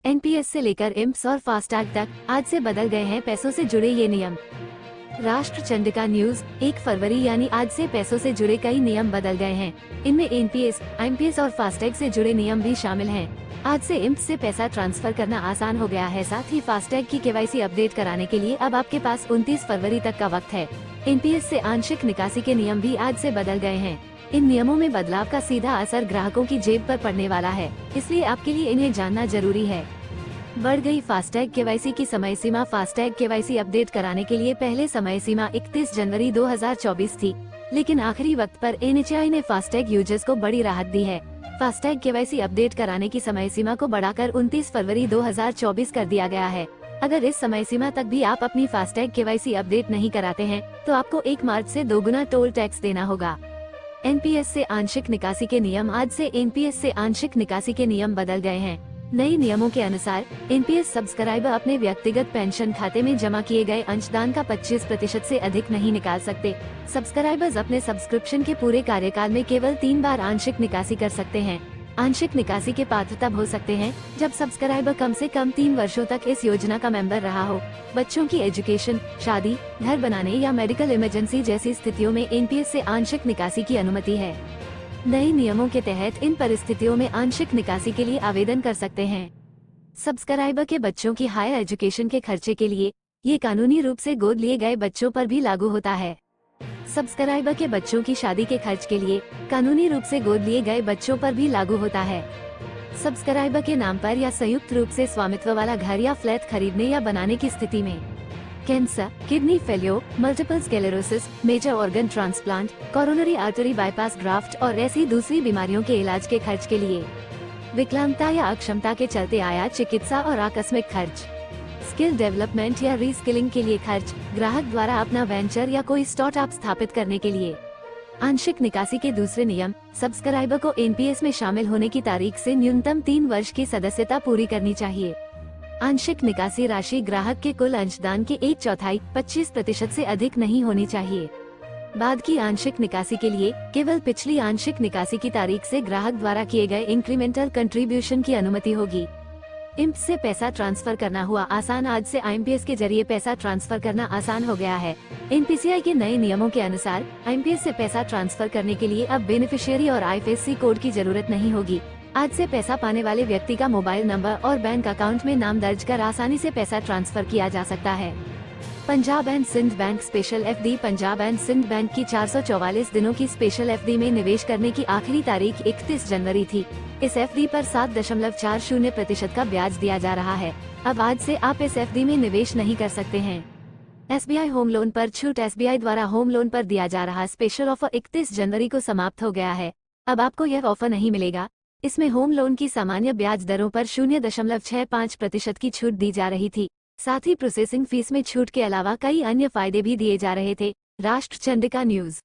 NPS से लेकर इम्स और फास्टैग तक आज से बदल गए हैं पैसों से जुड़े ये नियम। राष्ट्र चंडिका न्यूज 1 फरवरी यानी आज से पैसों से जुड़े कई नियम बदल गए हैं। इनमें एनपीएस, आईएमपीएस और फास्टैग से जुड़े नियम भी शामिल हैं। आज से इम्स से पैसा ट्रांसफर करना आसान हो गया है। साथ ही फास्टैग की केवाईसी अपडेट कराने के लिए अब आपके पास 29 फरवरी तक का वक्त है। एनपीएस से आंशिक निकासी के नियम भी आज से बदल गए हैं। इन नियमों में बदलाव का सीधा असर ग्राहकों की जेब पर पड़ने वाला है, इसलिए आपके लिए इन्हें जानना जरूरी है। बढ़ गई फास्टैग केवाईसी की समय सीमा। फास्टैग केवाईसी अपडेट कराने के लिए पहले समय सीमा 31 जनवरी 2024 थी, लेकिन आखिरी वक्त पर एनएचएआई ने फास्टैग यूजर्स को बड़ी राहत दी है। फास्टैग केवाईसी अपडेट कराने की समय सीमा को बढ़ाकर 29 फरवरी 2024 कर दिया गया है। अगर इस समय सीमा तक भी आप अपनी फास्टैग केवाईसी अपडेट नहीं कराते हैं, तो आपको 1 मार्च से 2 गुना टोल टैक्स देना होगा। एनपीएस से आंशिक निकासी के नियम। आज से एनपीएस से आंशिक निकासी के नियम बदल गए हैं। नए नियमों के अनुसार एनपीएस सब्सक्राइबर अपने व्यक्तिगत पेंशन खाते में जमा किए गए अंशदान का 25% से अधिक नहीं निकाल सकते। सब्सक्राइबर्स अपने सब्सक्रिप्शन के पूरे कार्यकाल में केवल 3 बार आंशिक निकासी कर सकते हैं। आंशिक निकासी के पात्र तब हो सकते हैं जब सब्सक्राइबर कम से कम 3 वर्षों तक इस योजना का मेंबर रहा हो। बच्चों की एजुकेशन, शादी, घर बनाने या मेडिकल इमरजेंसी जैसी स्थितियों में एनपीएस से आंशिक निकासी की अनुमति है। नए नियमों के तहत इन परिस्थितियों में आंशिक निकासी के लिए आवेदन कर सकते हैं। सब्सक्राइबर के बच्चों की हायर एजुकेशन के खर्चे के लिए ये कानूनी रूप से गोद लिए गए बच्चों पर भी लागू होता है। सब्सक्राइबर के बच्चों की शादी के खर्च के लिए कानूनी रूप से गोद लिए गए बच्चों पर भी लागू होता है। सब्सक्राइबर के नाम पर या संयुक्त रूप से स्वामित्व वाला घर या फ्लैट खरीदने या बनाने की स्थिति में cancer, kidney failure, multiple sclerosis, major organ transplant, coronary artery bypass graft और ऐसी दूसरी बीमारियों के इलाज के खर्च के लिए, विकलांगता या अक्षमता के चलते आया चिकित्सा और आकस्मिक खर्च, स्किल डेवलपमेंट या रीस्किलिंग के लिए खर्च, ग्राहक द्वारा अपना वेंचर या कोई स्टार्टअप स्थापित करने के लिए। आंशिक निकासी के दूसरे नियम। सब्सक्राइबर को एनपीएस में शामिल होने की तारीख से न्यूनतम 3 वर्ष की सदस्यता पूरी करनी चाहिए। आंशिक निकासी राशि ग्राहक के कुल अंशदान के 1/4 25% से अधिक नहीं होनी चाहिए। बाद की आंशिक निकासी के लिए केवल पिछली आंशिक निकासी की तारीख से ग्राहक द्वारा किए गए इंक्रीमेंटल कंट्रीब्यूशन की अनुमति होगी। इम्स से पैसा ट्रांसफर करना हुआ आसान। आज से आईएमपीएस के जरिए पैसा ट्रांसफर करना आसान हो गया है। एनपीसीआई के नए नियमों के अनुसार आईएमपीएस से पैसा ट्रांसफर करने के लिए अब बेनिफिशियरी और आईएफएससी कोड की जरूरत नहीं होगी। आज से पैसा पाने वाले व्यक्ति का मोबाइल नंबर और बैंक अकाउंट में नाम दर्ज कर आसानी से पैसा ट्रांसफर किया जा सकता है। Punjab and Sind Bank special FD. Punjab and Sind Bank की 444 दिनों की स्पेशल एफडी में निवेश करने की आखिरी तारीख 31 जनवरी थी। इस एफडी पर 7.40% का ब्याज दिया जा रहा है। अब आज से आप इस एफडी में निवेश नहीं कर सकते हैं। एसबीआई होम लोन पर छूट। एसबीआई द्वारा होम लोन पर दिया जा रहा स्पेशल ऑफर 31 जनवरी को समाप्त हो गया है। अब आपको यह ऑफर नहीं मिलेगा। इसमें होम लोन की सामान्य ब्याज दरों पर 0.65% की छूट दी जा रही थी। साथ ही प्रोसेसिंग फीस में छूट के अलावा कई अन्य फायदे भी दिए जा रहे थे। राष्ट्र चंडिका न्यूज।